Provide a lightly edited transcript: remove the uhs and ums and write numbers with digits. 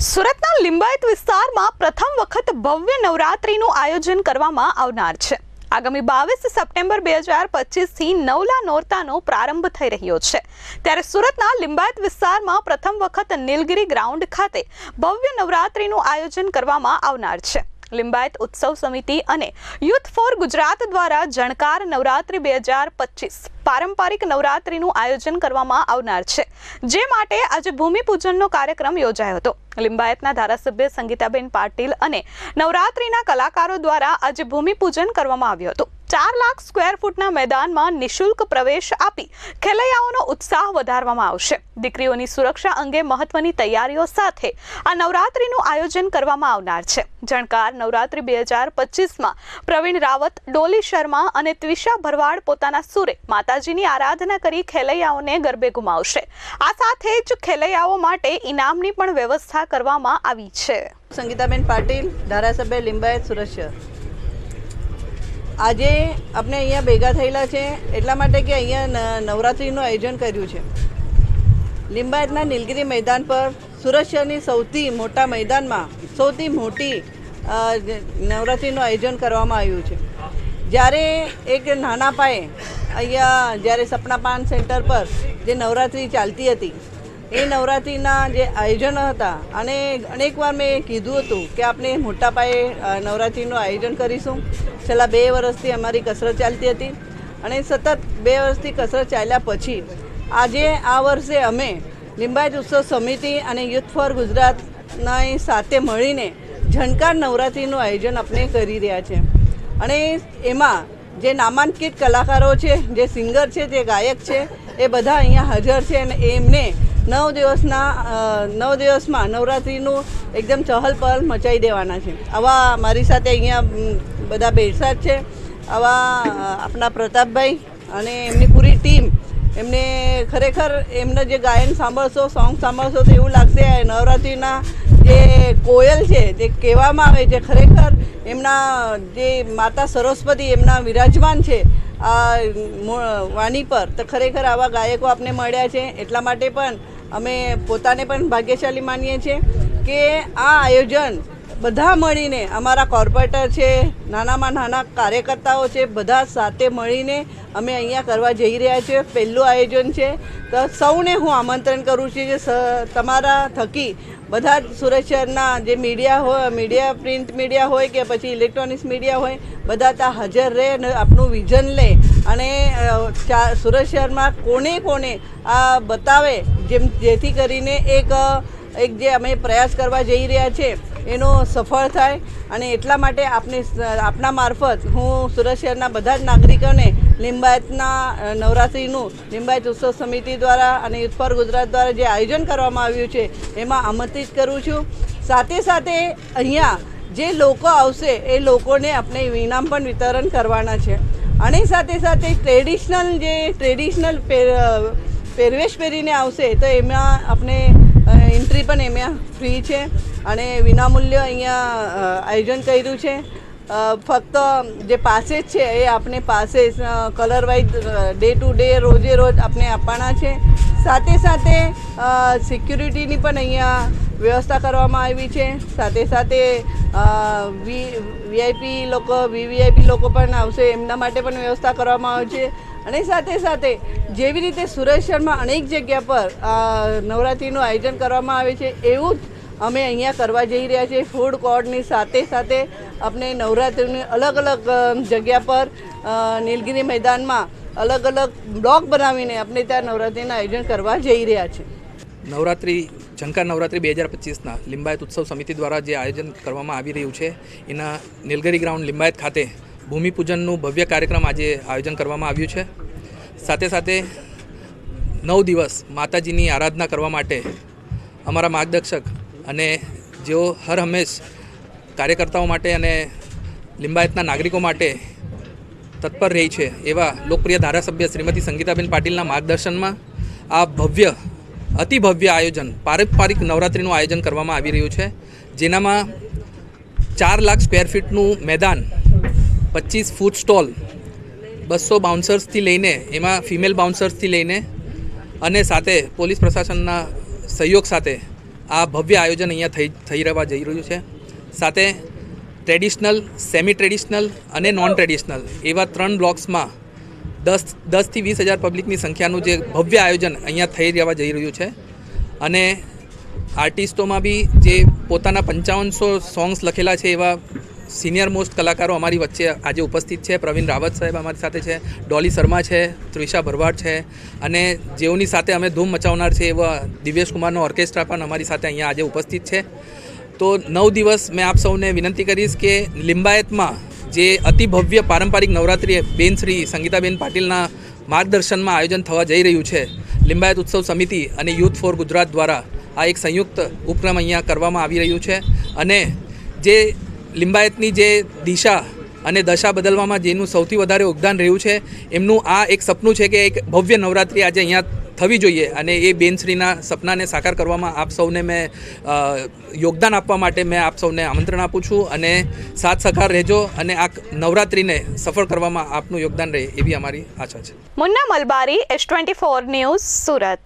સુરતના લિંબાયત વિસ્તારમાં પ્રથમ વખત ભવ્ય નવરાત્રીનું આયોજન કરવામાં આવનાર છે। આગામી 22 સપ્ટેમ્બર 2025 થી નવલા નોરતાનો પ્રારંભ થઈ રહ્યો છે। ત્યારે સુરતના લિંબાયત વિસ્તારમાં પ્રથમ વખત નીલગિરી ગ્રાઉન્ડ ખાતે ભવ્ય નવરાત્રીનું આયોજન કરવામાં આવનાર છે। લિંબાયત ઉત્સવ સમિતિ અને યુથ ફોર ગુજરાત દ્વારા જણકાર નવરાત્રી 2025 પારંપરિક નવરાત્રીનું આયોજન કરવામાં આવનાર છે, જે માટે આજે ભૂમિપૂજનનો કાર્યક્રમ યોજાયો હતો। લિંબાયતના ધારાસભ્ય સંગીતાબેન પાટીલ અને નવરાત્રીના કલાકારો દ્વારા આજે ભૂમિપૂજન કરવામાં આવ્યું હતું। 4 લાખ સ્ક્વેર ફૂટના મેદાનમાં નિઃશુલ્ક પ્રવેશ આપી ખેલૈયાઓનો ઉત્સાહ વધારવામાં આવશે। દીકરીઓની સુરક્ષા અંગે મહત્વની તૈયારીઓ સાથે આ નવરાત્રીનું આયોજન કરવામાં આવનાર છે। જણકાર નવરાત્રી 2025માં પ્રવીણ રાવત, ડોલી શર્મા અને ત્વિષા ભરવાડ પોતાના સુરે માતાજીની આરાધના કરી ખેલૈયાઓને ગરબે ઘુમાવશે। આ સાથે જ ખેલૈયાઓ માટે ઇનામની પણ વ્યવસ્થા કરવામાં આવી છે। સંગીતાબેન પાટીલ, ધારાસભ્ય લિંબાયત સુરત શહેર। આજે આપણે અહીંયા ભેગા થયેલા છે એટલા માટે કે અહીંયા નવરાત્રિનું આયોજન કર્યું છે। લિંબાયતના નીલગિરી મેદાન પર સુરત શહેરની સૌથી મોટા મેદાનમાં સૌથી મોટી નવરાત્રિનું આયોજન કરવામાં આવ્યું છે। જ્યારે એક નાના પાયે અહીંયા જ્યારે સપના પાન સેન્ટર પર જે નવરાત્રિ ચાલતી હતી એ નવરાત્રિના જે આયોજનો હતા અને અનેકવાર મેં કીધું હતું કે આપણે મોટા પાયે નવરાત્રિનું આયોજન કરીશું। છેલ્લા 2 વર્ષથી અમારી કસરત ચાલતી હતી અને સતત 2 વર્ષથી કસરત ચાલ્યા પછી આજે આ વર્ષે અમે લિંબાયત ઉત્સવ સમિતિ અને યુથ ફોર ગુજરાતના સાથે મળીને ઝણકાર નવરાત્રિનું આયોજન આપણે કરી રહ્યા છે। અને એમાં જે નામાંકિત કલાકારો છે, જે સિંગર છે, જે ગાયક છે, એ બધા અહીંયા હાજર છે અને એમને 9 દિવસમાં નવરાત્રિનું એકદમ ચહલ પહલ મચાવી દેવાના છે। આવા મારી સાથે અહીંયા બધા બેઠા છે, આવા આપણા પ્રતાપભાઈ અને એમની પૂરી ટીમ, એમને ખરેખર એમને જે ગાયન સાંભળશો, સોંગ સાંભળશો તો એવું લાગશે નવરાત્રિના જે કોયલ છે જે કહેવામાં આવે છે, ખરેખર એમના જે માતા સરસ્વતી એમના વિરાજમાન છે આ વાણી પર, તો ખરેખર આવા ગાયકો આપને મળ્યા છે। એટલા માટે પણ અમે પોતાને પણ ભાગ્યશાળી માનીએ છીએ કે આ આયોજન બધા મળીને, અમારા કોર્પોરેટર છે, નાનામાં નાના કાર્યકર્તાઓ છે, બધા સાથે મળીને અમે અહીંયા કરવા જઈ રહ્યા છીએ। પહેલું આયોજન છે, તો સૌને હું આમંત્રણ કરું છું કે તમારા થકી બધા જ સુરત શહેરના જે મીડિયા પ્રિન્ટ મીડિયા હોય કે પછી ઇલેક્ટ્રોનિક્સ મીડિયા હોય, બધા ત્યાં હાજર રહે અને આપણું વિઝન લે અને સુરત શહેરમાં કોને આ બતાવે, જેથી કરીને એક જે અમે પ્રયાસ કરવા જઈ રહ્યા છે એનો સફળ થાય। અને એટલા માટે આપના મારફત હું સુરત શહેરના બધા જ નાગરિકોને લિંબાયતના નવરાત્રિનું લિંબાયત ઉત્સવ સમિતિ દ્વારા અને યુથ ફોર ગુજરાત દ્વારા જે આયોજન કરવામાં આવ્યું છે એમાં આમંત્રિત કરું છું। સાથે સાથે અહીંયા જે લોકો આવશે એ લોકોને આપણે ઇનામ પણ વિતરણ કરવાના છે અને સાથે સાથે ટ્રેડિશનલ પહેરવેશ પહેરીને આવશે તો એમાં આપણે એન્ટ્રી પણ એમાં ફ્રી છે અને વિનામૂલ્ય અહીંયા આયોજન કર્યું છે। ફક્ત જે પાસેજ છે એ આપણે passage colour wise day to day રોજે રોજ આપણે આપવાના છે। સાથે સાથે સિક્યુરિટીની પણ અહીંયા વ્યવસ્થા કરવામાં આવી છે। સાથે સાથે વીવીઆઈપી લોકો પણ આવશે, એમના માટે પણ વ્યવસ્થા કરવામાં આવે છે। અને સાથે સાથે જેવી રીતે સુરત શહેરમાં અનેક જગ્યા પર નવરાત્રિનું આયોજન કરવામાં આવે છે એવું જ અમે અહીંયા કરવા જઈ રહ્યા છીએ। ફૂડ કોર્ટની સાથે સાથે આપણે નવરાત્રિની અલગ અલગ જગ્યા પર નીલગિરી મેદાનમાં અલગ અલગ બ્લોક બનાવીને આપણે ત્યાં નવરાત્રિનું આયોજન કરવા જઈ રહ્યા છીએ। ઝણકાર નવરાત્રી 2025ના લિંબાયત ઉત્સવ સમિતિ દ્વારા જે આયોજન કરવામાં આવી રહ્યું છે એના નીલગિરી ગ્રાઉન્ડ લિંબાયત ખાતે ભૂમિપૂજનનું ભવ્ય કાર્યક્રમ આજે આયોજન કરવામાં આવ્યું છે। સાથે સાથે 9 દિવસ માતાજીની આરાધના કરવા માટે અમારા માર્ગદર્શક અને જેઓ હર હંમેશ કાર્યકર્તાઓ માટે અને લિંબાયતના નાગરિકો માટે તત્પર રહી છે એવા લોકપ્રિય ધારાસભ્ય શ્રીમતી સંગીતાબેન પાટીલના માર્ગદર્શનમાં આ અતિ ભવ્ય આયોજન પારંપરિક નવરાત્રિનું આયોજન કરવામાં આવી રહ્યું છે, જેનામાં 4 લાખ સ્ક્વેર ફીટનું મેદાન, 25 ફૂટ સ્ટોલ, 200 બાઉન્સર્સથી લઈને, એમાં ફિમેલ બાઉન્સર્સથી લઈને અને સાથે પોલીસ પ્રશાસનના સહયોગ સાથે આ ભવ્ય આયોજન અહીંયા થઈ રહેવા જઈ રહ્યું છે. સાથે ટ્રેડિશનલ, સેમી ટ્રેડિશનલ અને નોન ટ્રેડિશનલ એવા 3 બ્લોક્સમાં 10થી 20,000 પબ્લિકની સંખ્યાનું જે ભવ્ય આયોજન અહીંયા થઈ રહેવા જઈ રહ્યું છે. અને આર્ટિસ્ટોમાં બી જે પોતાના 5500 સોંગ્સ લખેલા છે એવા સિનિયર મોસ્ટ કલાકારો અમારી વચ્ચે આજે ઉપસ્થિત છે. પ્રવીણ રાવત સાહેબ અમારી સાથે છે, ડોલી શર્મા છે, ત્રિષા ભરવાડ છે, અને જેઓની સાથે અમે ધૂમ મચાવનાર છે એવા દિવ્યેશ કુમારનો ઓર્કેસ્ટ્રા પણ અમારી સાથે અહીંયા આજે ઉપસ્થિત છે. તો 9 દિવસ મેં આપ સૌને વિનંતી કરીશ કે લિંબાયતમાં જે અતિ ભવ્ય પારંપરિક નવરાત્રિ બેન શ્રી સંગીતાબેન પાટીલના માર્ગદર્શનમાં આયોજન થવા જઈ રહ્યું છે. લિંબાયત ઉત્સવ સમિતિ અને યુથ ફોર ગુજરાત દ્વારા આ એક સંયુક્ત ઉપક્રમ અહીંયા કરવામાં આવી રહ્યું છે. અને જે લિંબાયતની જે દિશા અને દશા બદલવામાં જેનું સૌથી વધારે યોગદાન રહ્યું છે, એમનું આ એક સપનું છે કે એક ભવ્ય નવરાત્રિ આજે અહીંયા થવી જોઈએ. અને એ બેનશ્રીના સપનાને સાકાર કરવામાં આપ સૌને મેં યોગદાન આપવા માટે મેં આપ સૌને આમંત્રણ આપું છું. અને સાથ સહકાર રહેજો અને આ નવરાત્રિને સફળ કરવામાં આપનું યોગદાન રહે એવી અમારી આશા છે. મુન્ના મલબારી, S24 ન્યૂઝ, સુરત.